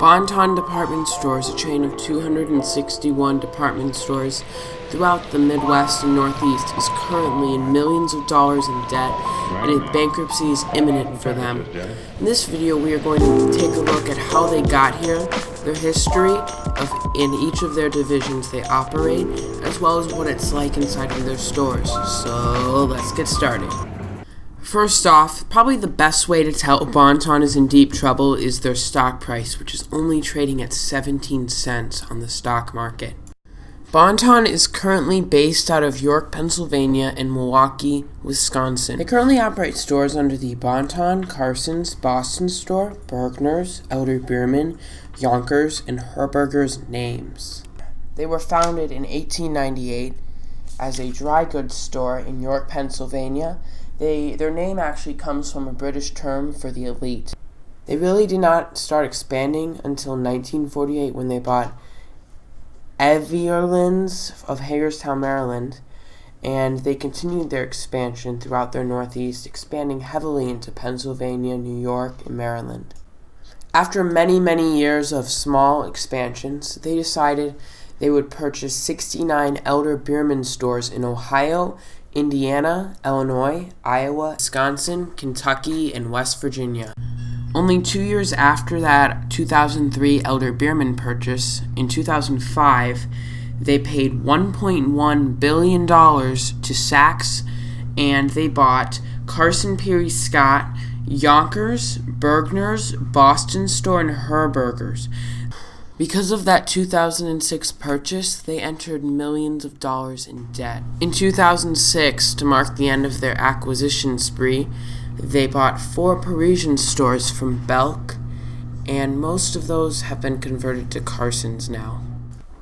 Bonton Department Stores, a chain of 261 department stores throughout the Midwest and Northeast, is currently in millions of dollars in debt, and a bankruptcy is imminent for them. In this video, we are going to take a look at how they got here, their history in each of their divisions they operate, as well as what it's like inside of their stores. So let's get started. First off, probably the best way to tell Bonton is in deep trouble is their stock price, which is only trading at 17 cents on the stock market. Bonton is currently based out of York, Pennsylvania and Milwaukee, Wisconsin. They currently operate stores under the Bonton, Carson's, Boston Store, Bergner's, Elder Beerman, Younkers, and Herberger's names. They were founded in 1898 as a dry goods store in York, Pennsylvania. Their name actually comes from a British term for the elite. They really did not start expanding until 1948 when they bought Everlands of Hagerstown, Maryland, and they continued their expansion throughout their Northeast, expanding heavily into Pennsylvania, New York, and Maryland. After many years of small expansions, they decided they would purchase 69 Elder Beerman stores in Ohio, Indiana, Illinois, Iowa, Wisconsin, Kentucky, and West Virginia. Only 2 years after that 2003 Elder Beerman purchase, in 2005, they paid $1.1 billion to Saks, and they bought Carson Pirie Scott, Younkers, Bergner's, Boston Store, and Herberger's. Because of that 2006 purchase, they entered millions of dollars in debt. In 2006, to mark the end of their acquisition spree, they bought 4 Parisian stores from Belk, and most of those have been converted to Carson's now.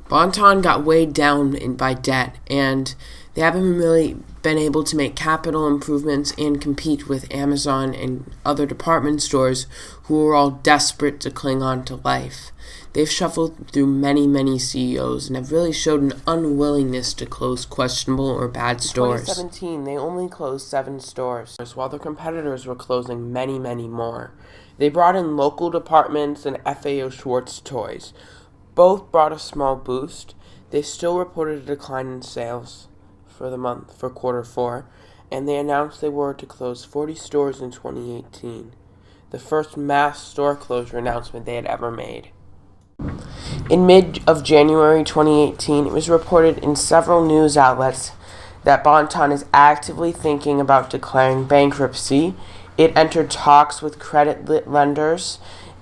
Bonton got weighed down by debt, and they haven't really been able to make capital improvements and compete with Amazon and other department stores who are all desperate to cling on to life. They've shuffled through many CEOs and have really showed an unwillingness to close questionable or bad stores. In 2017, they only closed 7 stores, while their competitors were closing many more. They brought in local departments and FAO Schwarz toys. Both brought a small boost. They still reported a decline in sales for the month, for quarter 4, and they announced they were to close 40 stores in 2018, the first mass store closure announcement they had ever made. In mid of January 2018, it was reported in several news outlets that Bonton is actively thinking about declaring bankruptcy. It entered talks with credit lenders,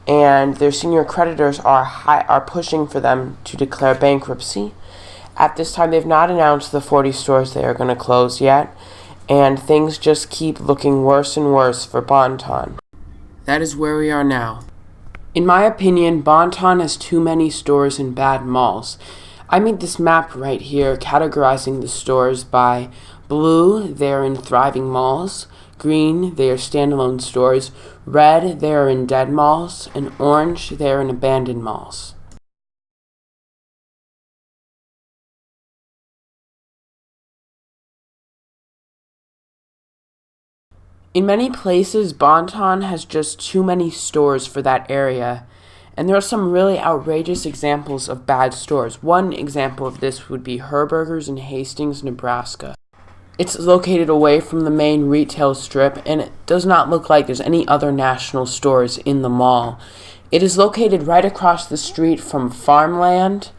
and their senior creditors are pushing for them to declare bankruptcy. At this time, they've not announced the 40 stores they are going to close yet, and things just keep looking worse and worse for Bonton. That is where we are now. In my opinion, Bonton has too many stores in bad malls. I made this map right here categorizing the stores by blue, they're in thriving malls, green, they are standalone stores, red, they are in dead malls, and orange, they are in abandoned malls. In many places, Bonton has just too many stores for that area, and there are some really outrageous examples of bad stores. One example of this would be Herberger's in Hastings, Nebraska. It's located away from the main retail strip, and it does not look like there's any other national stores in the mall. It is located right across the street from farmland,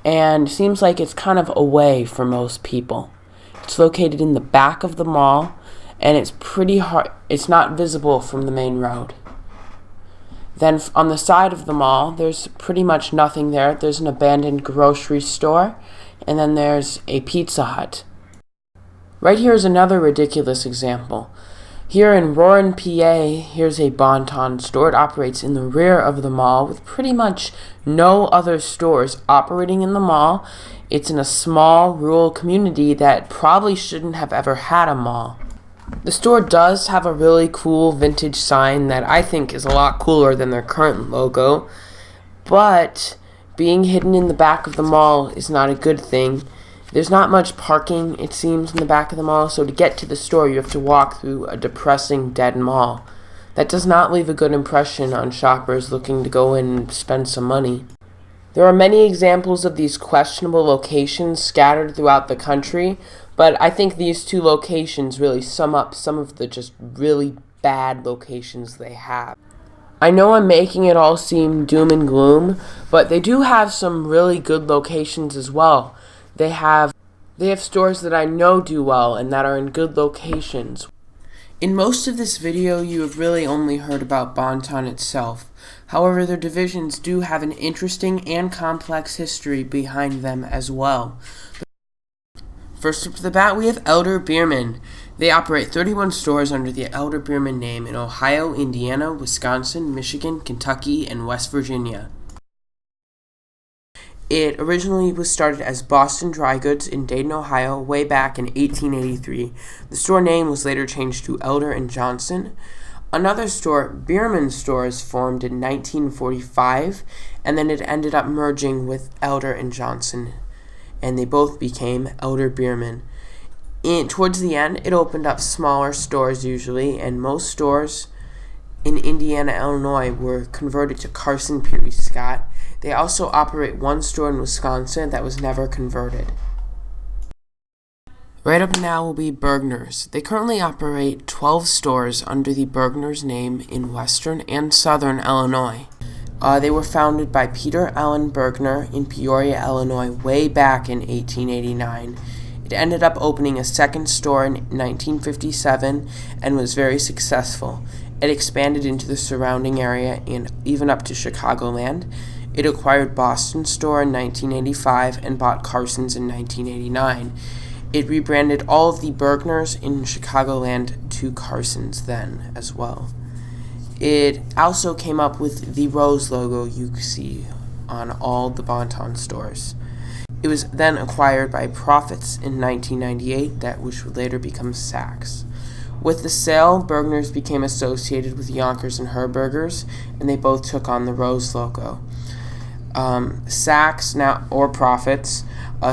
and seems like it's kind of away for most people. It's located in the back of the mall, and it's pretty hard. It's not visible from the main road. Then on the side of the mall, there's pretty much nothing there. There's an abandoned grocery store, and then there's a Pizza Hut. Right here is another ridiculous example. Here in Roarin, PA, here's a Bonton store. It operates in the rear of the mall with pretty much no other stores operating in the mall. It's in a small rural community that probably shouldn't have ever had a mall. The store does have a really cool vintage sign that I think is a lot cooler than their current logo, but being hidden in the back of the mall is not a good thing. There's not much parking, it seems, in the back of the mall, so to get to the store you have to walk through a depressing dead mall. That does not leave a good impression on shoppers looking to go in and spend some money. There are many examples of these questionable locations scattered throughout the country, but I think these two locations really sum up some of the just really bad locations they have. I know I'm making it all seem doom and gloom, but they do have some really good locations as well. They have stores that I know do well and that are in good locations. In most of this video, you have really only heard about Bon-Ton itself. However, their divisions do have an interesting and complex history behind them as well. First up to the bat, we have Elder Beerman. They operate 31 stores under the Elder Beerman name in Ohio, Indiana, Wisconsin, Michigan, Kentucky, and West Virginia. It originally was started as Boston Dry Goods in Dayton, Ohio, way back in 1883. The store name was later changed to Elder & Johnson. Another store, Beerman Stores, formed in 1945, and then it ended up merging with Elder & Johnson, and they both became Elder Beerman. Towards the end, it opened up smaller stores usually, and most stores in Indiana, Illinois were converted to Carson Pirie Scott. They also operate one store in Wisconsin that was never converted. Right up now will be Bergner's. They currently operate 12 stores under the Bergner's name in western and southern Illinois. They were founded by Peter Allen Bergner in Peoria, Illinois, way back in 1889. It ended up opening a second store in 1957 and was very successful. It expanded into the surrounding area and even up to Chicagoland. It acquired Boston Store in 1985 and bought Carson's in 1989. It rebranded all of the Bergners in Chicagoland to Carson's then as well. It also came up with the rose logo you see on all the Bon-Ton stores. It was then acquired by Profits in 1998, which would later become Saks. With the sale, Bergner's became associated with Younkers and Herberger's, and they both took on the rose logo. Saks, or Profits,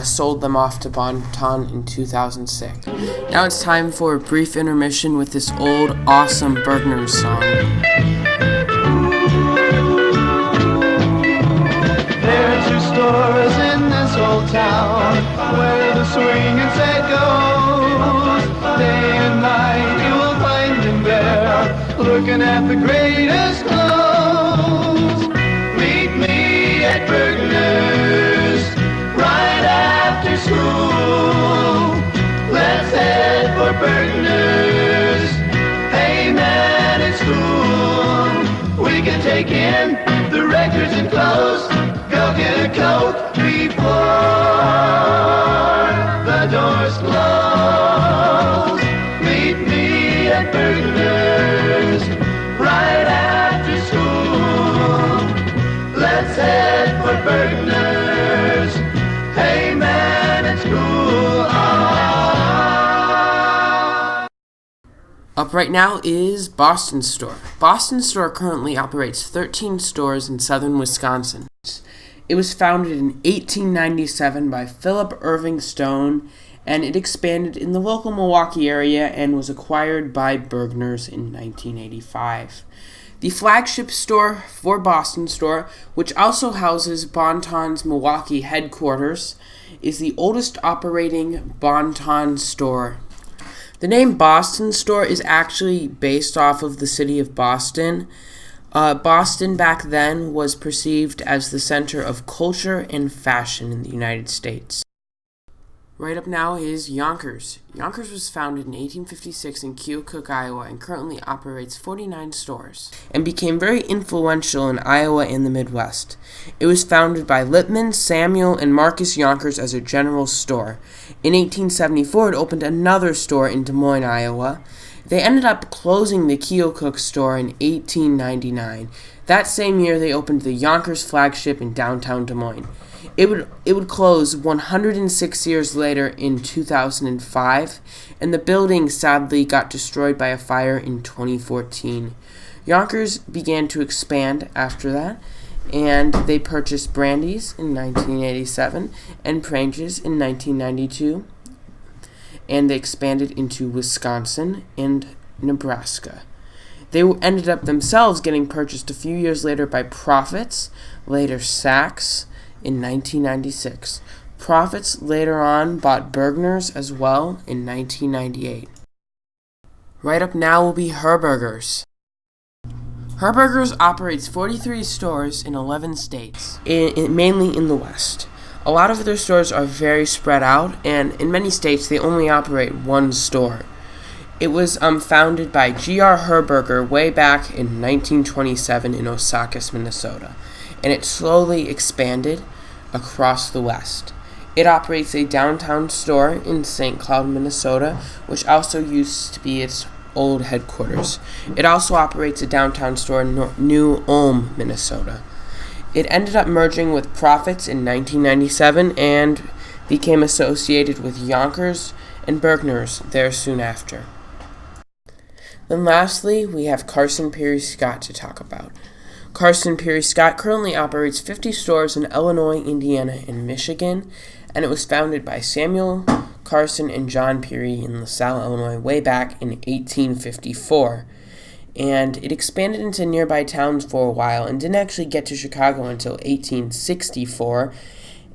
sold them off to Bon-Ton in 2006. Now it's time for a brief intermission with this old, awesome Bergner's song. There are two stores in this old town where the swing and set goes. Day and night you will find him there, looking at the greatest clothes. Meet me at Bergner's right after school. Let's head for Bergner's. Hey man, it's cool. We can take in the records and clothes. Go get a coat before the doors close. Meet me at Bergner's right after school. Let's head for Bergner's. Hey man, it's cool. Up right now is Boston Store. Boston Store currently operates 13 stores in southern Wisconsin. It was founded in 1897 by Philip Irving Stone, and it expanded in the local Milwaukee area and was acquired by Bergner's in 1985. The flagship store for Boston Store, which also houses Bon-Ton's Milwaukee headquarters, is the oldest operating Bon-Ton store. The name Boston Store is actually based off of the city of Boston. Boston back then was perceived as the center of culture and fashion in the United States. Right up now is Younkers. Younkers was founded in 1856 in Keokuk, Iowa, and currently operates 49 stores, and became very influential in Iowa and the Midwest. It was founded by Lippman, Samuel, and Marcus Younkers as a general store. In 1874, it opened another store in Des Moines, Iowa. They ended up closing the Keokuk store in 1899. That same year, they opened the Younkers flagship in downtown Des Moines. It would close 106 years later in 2005, and the building sadly got destroyed by a fire in 2014. Younkers began to expand after that, and they purchased Brandy's in 1987 and Prange's in 1992, and they expanded into Wisconsin and Nebraska. They ended up themselves getting purchased a few years later by Profits, later Saks, in 1996. Profits later on bought Bergner's as well in 1998. Right up now will be Herberger's. Herberger's operates 43 stores in 11 states, mainly in the West. A lot of their stores are very spread out, and in many states they only operate one store. It was founded by G.R. Herberger way back in 1927 in Osaka, Minnesota, and it slowly expanded across the West. It operates a downtown store in St. Cloud, Minnesota, which also used to be its old headquarters. It also operates a downtown store in New Ulm, Minnesota. It ended up merging with Profits in 1997 and became associated with Younkers and Bergner's there soon after. Then lastly, we have Carson Pirie Scott to talk about. Carson Pirie Scott currently operates 50 stores in Illinois, Indiana, and Michigan, and it was founded by Samuel Carson and John Pirie in LaSalle, Illinois, way back in 1854. And it expanded into nearby towns for a while and didn't actually get to Chicago until 1864.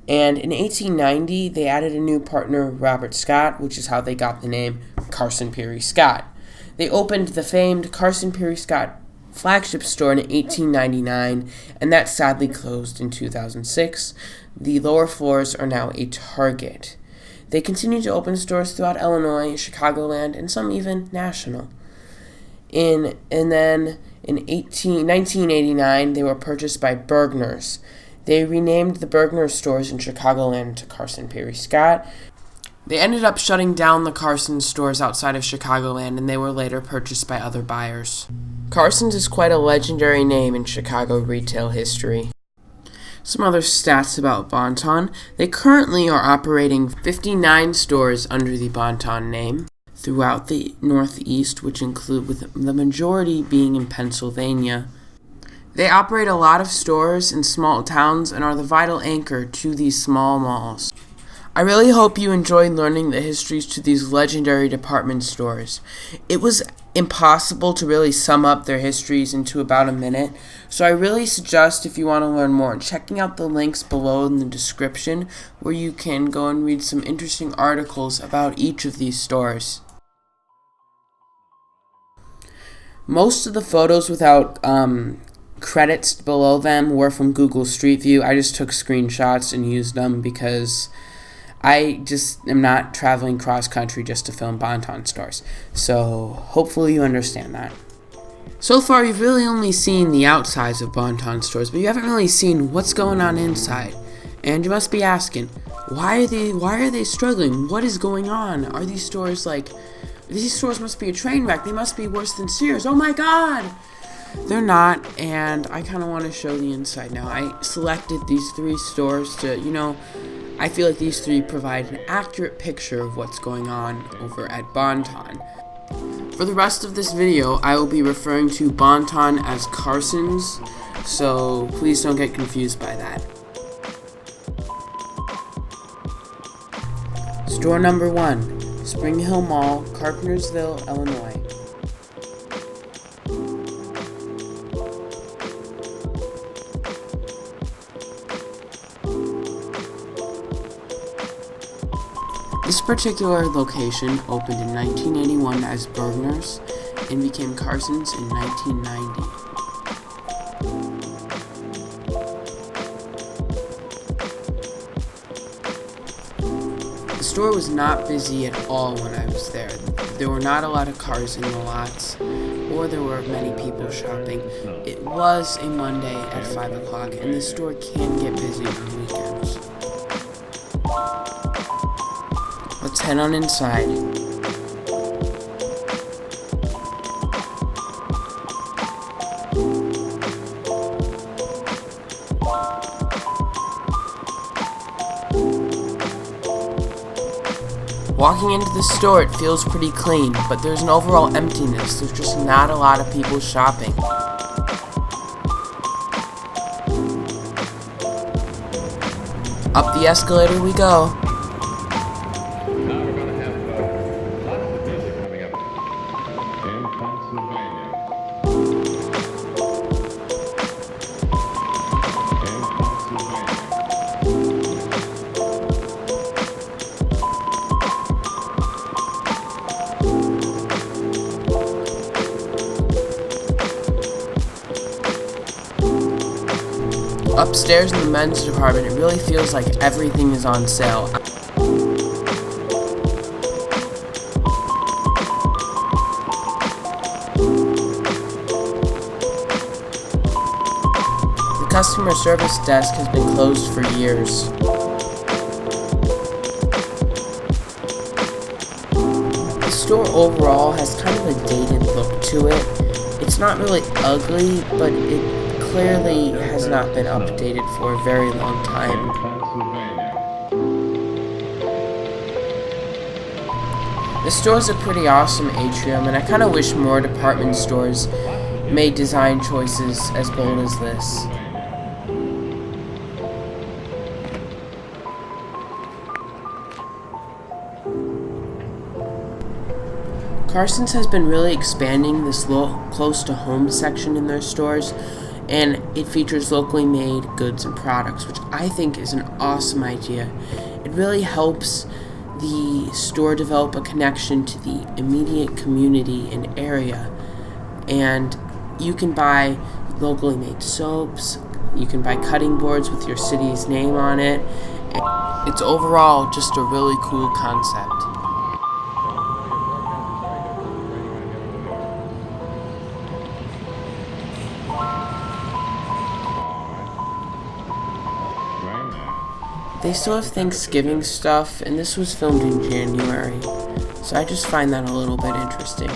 And in 1890, they added a new partner, Robert Scott, which is how they got the name Carson Pirie Scott. They opened the famed Carson Pirie Scott flagship store in 1899, and that sadly closed in 2006. The lower floors are now a Target. They continue to open stores throughout Illinois, Chicagoland, and some even national. And then in 1989, they were purchased by Bergner's. They renamed the Bergner stores in Chicagoland to Carson Pirie Scott. They ended up shutting down the Carson stores outside of Chicagoland, and they were later purchased by other buyers. Carson's is quite a legendary name in Chicago retail history. Some other stats about Bon-Ton. They currently are operating 59 stores under the Bon-Ton name throughout the Northeast, which include with the majority being in Pennsylvania. They operate a lot of stores in small towns and are the vital anchor to these small malls. I really hope you enjoyed learning the histories to these legendary department stores. It was impossible to really sum up their histories into about a minute, so I really suggest, if you want to learn more, checking out the links below in the description where you can go and read some interesting articles about each of these stores. Most of the photos without credits below them were from Google Street View. I just took screenshots and used them because I just am not traveling cross-country just to film Bon-Ton stores. So hopefully you understand that. So far, you've really only seen the outsides of Bon-Ton stores, but you haven't really seen what's going on inside. And you must be asking, why are they struggling? What is going on? Are these stores these stores must be a train wreck. They must be worse than Sears. Oh my God! They're not, and I kind of want to show the inside now. I selected these 3 stores to, I feel like these 3 provide an accurate picture of what's going on over at Bon-Ton. For the rest of this video, I will be referring to Bon-Ton as Carson's, so please don't get confused by that. Store number 1, Spring Hill Mall, Carpentersville, Illinois. This particular location opened in 1981 as Bergner's and became Carson's in 1990. The store was not busy at all when I was there. There were not a lot of cars in the lots, or there were many people shopping. It was a Monday at 5 o'clock, and the store can get busy on weekends. Let's head on inside. Walking into the store, it feels pretty clean, but there's an overall emptiness. There's just not a lot of people shopping. Up the escalator we go. Now we're going to have lots of music coming up in Pennsylvania. Upstairs in the men's department, it really feels like everything is on sale. The customer service desk has been closed for years. The store overall has kind of a dated look to it. It's not really ugly, but it clearly has not been updated for a very long time. The store's a pretty awesome atrium, and I kind of wish more department stores made design choices as bold as this. Carson's has been really expanding this close-to-home section in their stores, and it features locally made goods and products, which I think is an awesome idea. It really helps the store develop a connection to the immediate community and area, and you can buy locally made soaps, you can buy cutting boards with your city's name on it. It's overall just a really cool concept. They still have Thanksgiving stuff, and this was filmed in January, so I just find that a little bit interesting.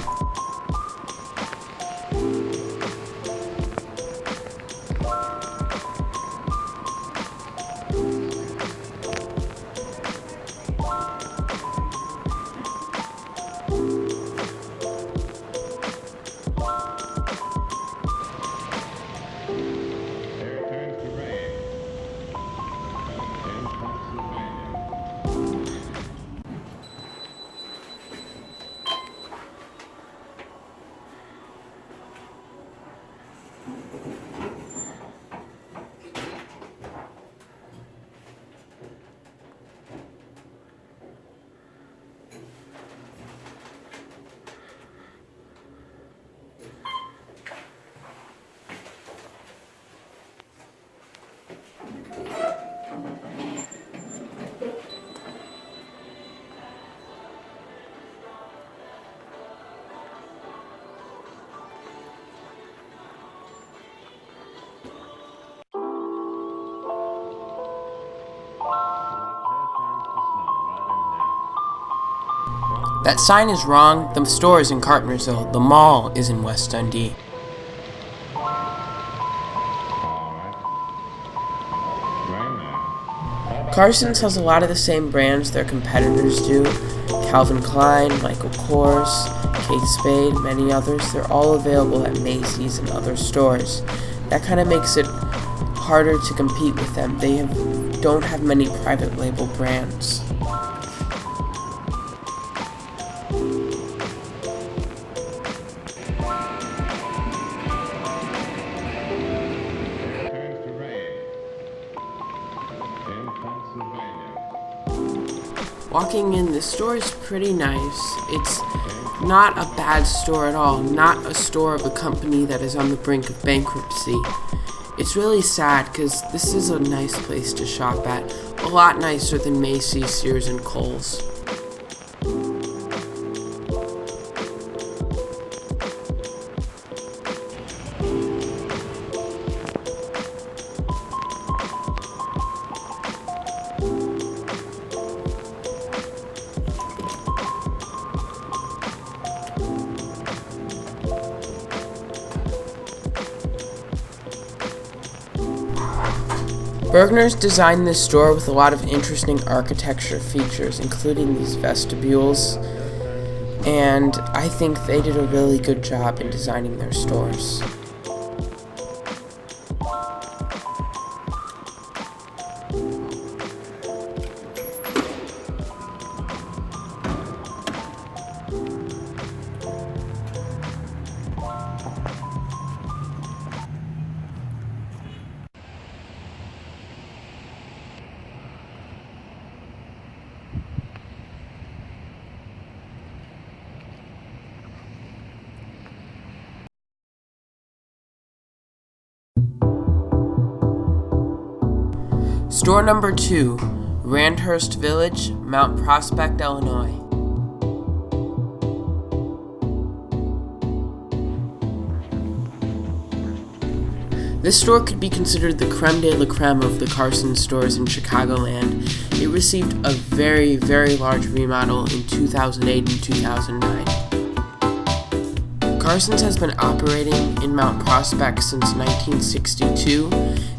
That sign is wrong. The store is in Carpentersville. The mall is in West Dundee. Carson's has a lot of the same brands their competitors do. Calvin Klein, Michael Kors, Kate Spade, many others. They're all available at Macy's and other stores. That kind of makes it harder to compete with them. They don't have many private label brands. Walking in, the store is pretty nice. It's not a bad store at all, not a store of a company that is on the brink of bankruptcy. It's really sad because this is a nice place to shop at, a lot nicer than Macy's, Sears, and Kohl's. Bergner's designed this store with a lot of interesting architecture features, including these vestibules, and I think they did a really good job in designing their stores. Store number 2, Randhurst Village, Mount Prospect, Illinois. This store could be considered the creme de la creme of the Carson stores in Chicagoland. It received a very, very large remodel in 2008 and 2009. Carson's has been operating in Mount Prospect since 1962.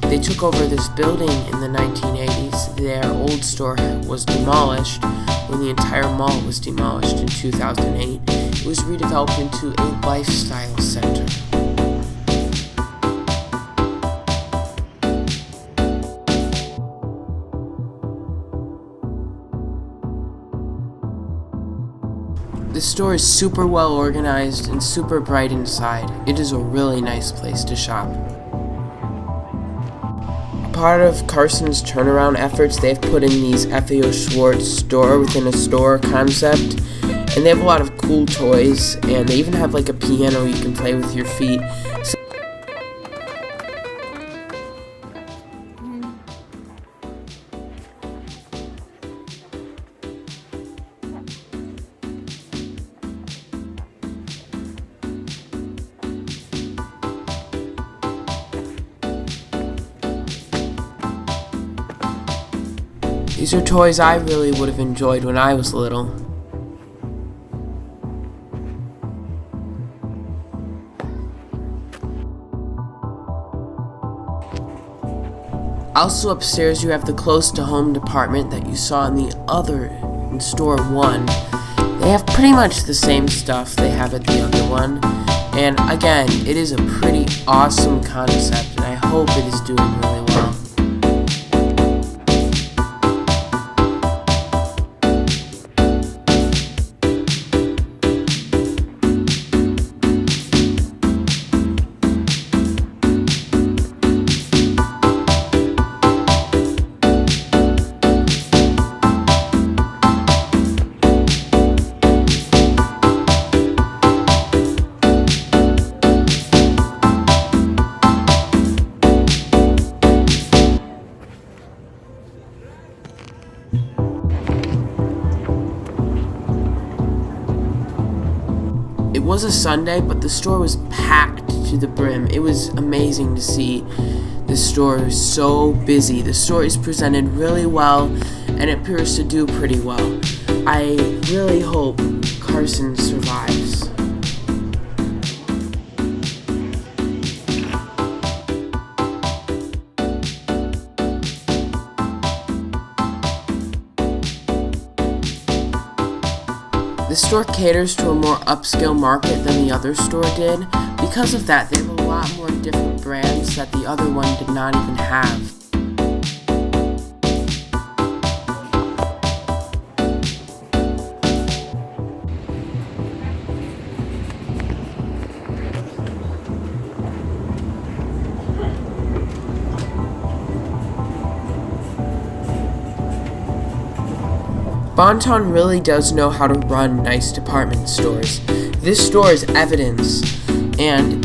They took over this building in the 1980s. Their old store was demolished when the entire mall was demolished in 2008. It was redeveloped into a lifestyle center. The store is super well organized and super bright inside. It is a really nice place to shop. Part of Carson's turnaround efforts, they've put in these F.A.O. Schwartz store within a store concept, and they have a lot of cool toys, and they even have like a piano you can play with your feet. These are toys I really would have enjoyed when I was little. Also upstairs you have the close to home department that you saw in store 1. They have pretty much the same stuff they have at the other one. And again, it is a pretty awesome concept, and I hope it is doing really well. It was a Sunday, but the store was packed to the brim. It was amazing to see the store so busy. The store is presented really well, and it appears to do pretty well. I really hope Carson survives. This store caters to a more upscale market than the other store did. Because of that, they have a lot more different brands that the other one did not even have. Bonton really does know how to run nice department stores. This store is evidence, and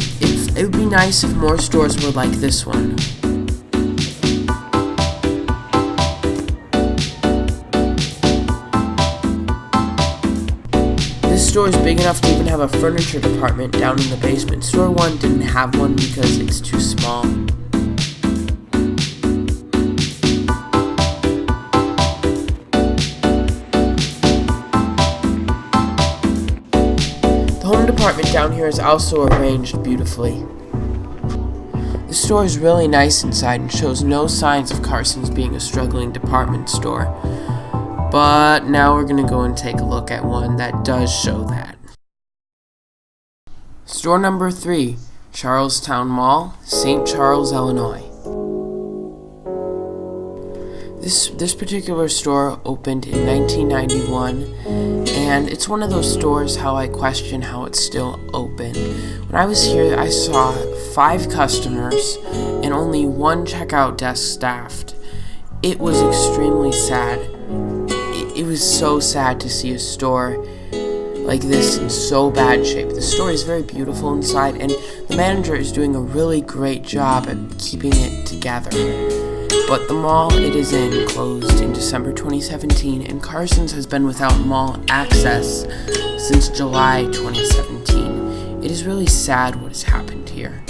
it would be nice if more stores were like this one. This store is big enough to even have a furniture department down in the basement. Store 1 didn't have one because it's too small. The home department down here is also arranged beautifully. The store is really nice inside and shows no signs of Carson's being a struggling department store. But now we're going to go and take a look at one that does show that. Store number 3, Charlestowne Mall, St. Charles, Illinois. This particular store opened in 1991, and it's one of those stores how I question how it's still open. When I was here, I saw 5 customers and only 1 checkout desk staffed. It was extremely sad. It was so sad to see a store like this in so bad shape. The store is very beautiful inside, and the manager is doing a really great job at keeping it together. But the mall it is in closed in December 2017, and Carson's has been without mall access since July 2017. It is really sad what has happened here.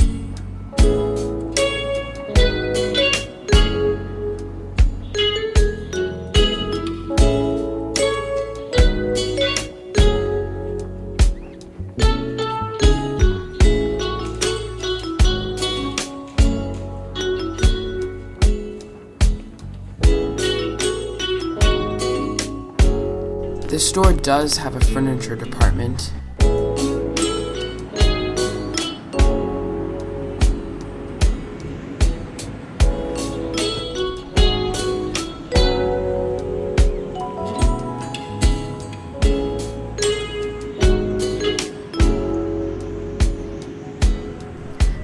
The store does have a furniture department.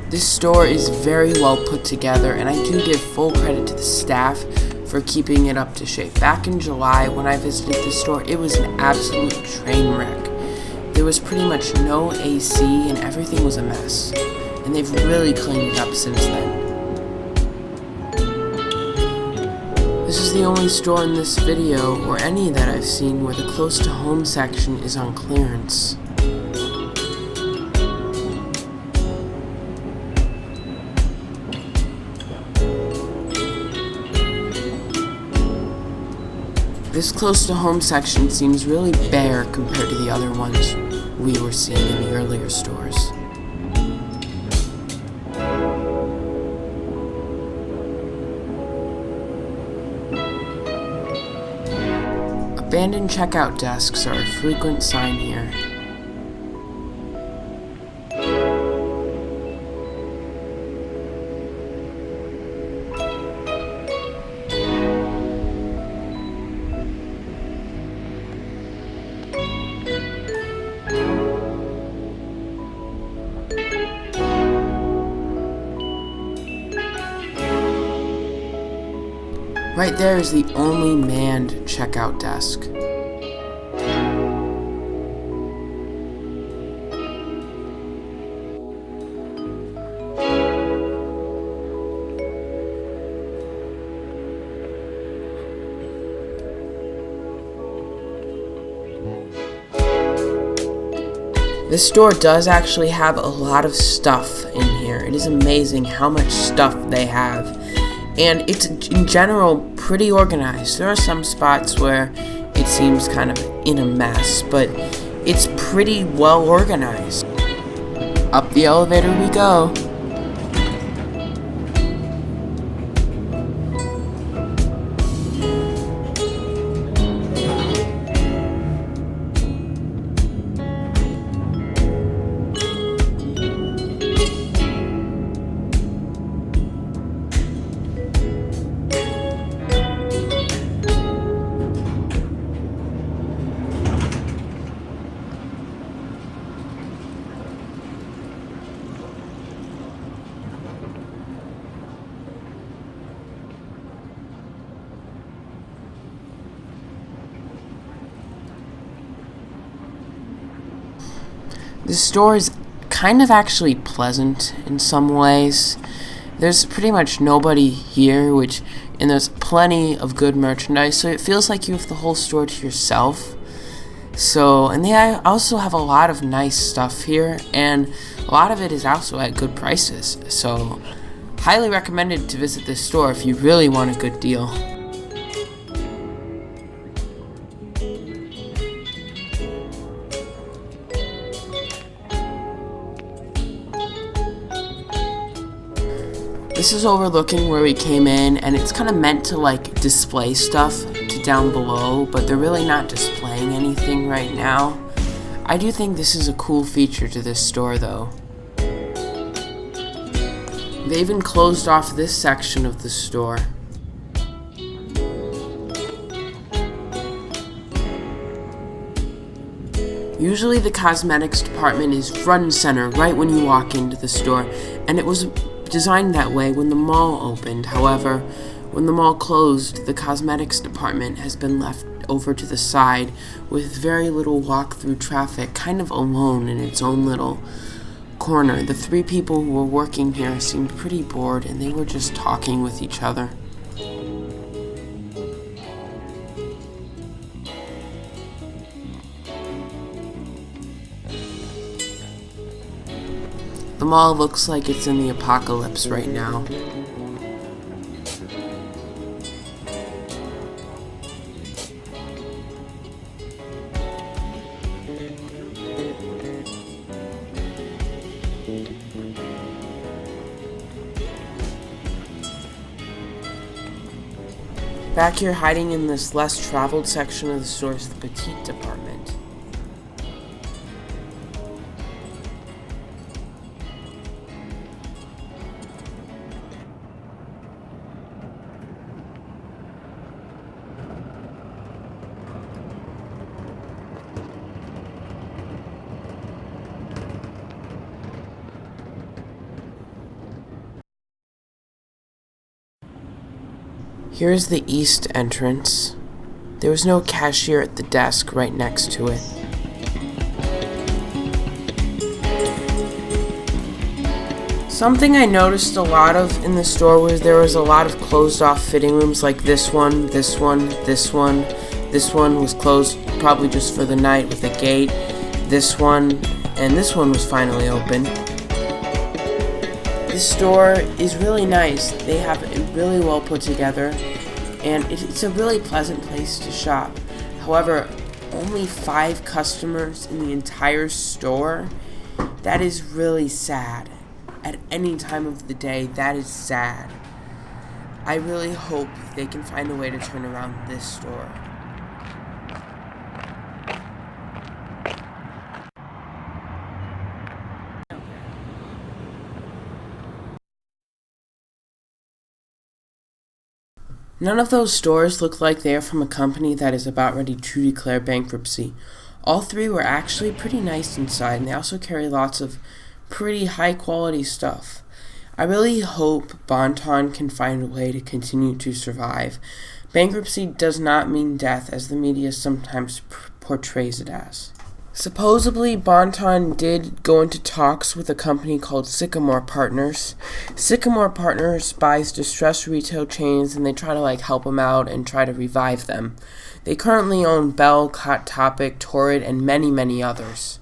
This store is very well put together, and I do give full credit to the staff for keeping it up to shape. Back in July, when I visited the store, it was an absolute train wreck. There was pretty much no AC, and everything was a mess. And they've really cleaned it up since then. This is the only store in this video, or any that I've seen, where the close to home section is on clearance. This close to home section seems really bare compared to the other ones we were seeing in the earlier stores. Abandoned checkout desks are a frequent sign here. Right there is the only manned checkout desk. This store does actually have a lot of stuff in here. It is amazing how much stuff they have. And it's, in general, pretty organized. There are some spots where it seems kind of in a mess, but it's pretty well organized. Up the elevator we go. The store is kind of actually pleasant in some ways. There's pretty much nobody here, and there's plenty of good merchandise, so it feels like you have the whole store to yourself. And they also have a lot of nice stuff here, and a lot of it is also at good prices. So, highly recommended to visit this store if you really want a good deal. This is overlooking where we came in, and it's kind of meant to like display stuff to down below, but they're really not displaying anything right now. I do think this is a cool feature to this store though. They even closed off this section of the store. Usually the cosmetics department is front and center right when you walk into the store, and it was designed that way when the mall opened. However, when the mall closed, the cosmetics department has been left over to the side with very little walk-through traffic, kind of alone in its own little corner. The three people who were working here seemed pretty bored, and they were just talking with each other. The mall looks like it's in the apocalypse right now. Back here, hiding in this less traveled section of the store, is the petite department. Here's the east entrance. There was no cashier at the desk right next to it. Something I noticed a lot of in the store was there was a lot of closed off fitting rooms, like this one, this one, this one. This one was closed probably just for the night with a gate. This one, and this one was finally open. This store is really nice. They have it really well put together, and it's a really pleasant place to shop. However, only 5 customers in the entire store. That is really sad. At any time of the day, that is sad. I really hope they can find a way to turn around this store. None of those stores look like they are from a company that is about ready to declare bankruptcy. All 3 were actually pretty nice inside, and they also carry lots of pretty high quality stuff. I really hope Bon-Ton can find a way to continue to survive. Bankruptcy does not mean death, as the media sometimes portrays it as. Supposedly, Bon-Ton did go into talks with a company called Sycamore Partners. Sycamore Partners buys distressed retail chains, and they try to help them out and try to revive them. They currently own Bell, Hot Topic, Torrid, and many, many others.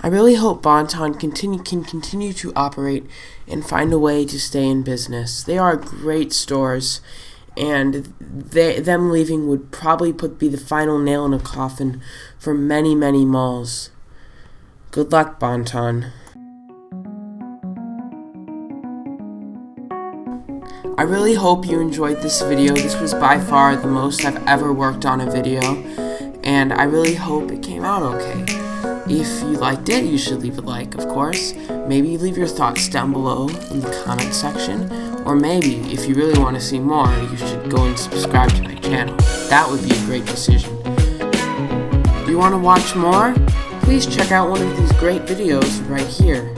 I really hope Bon-Ton can continue to operate and find a way to stay in business. They are great stores, and them leaving would probably be the final nail in a coffin for many, many malls. Good luck, Bon-Ton. I really hope you enjoyed this video. This was by far the most I've ever worked on a video, and I really hope it came out okay. If you liked it, you should leave a like, of course. Maybe leave your thoughts down below in the comment section. Or maybe, if you really want to see more, you should go and subscribe to my channel. That would be a great decision. Do you want to watch more? Please check out one of these great videos right here.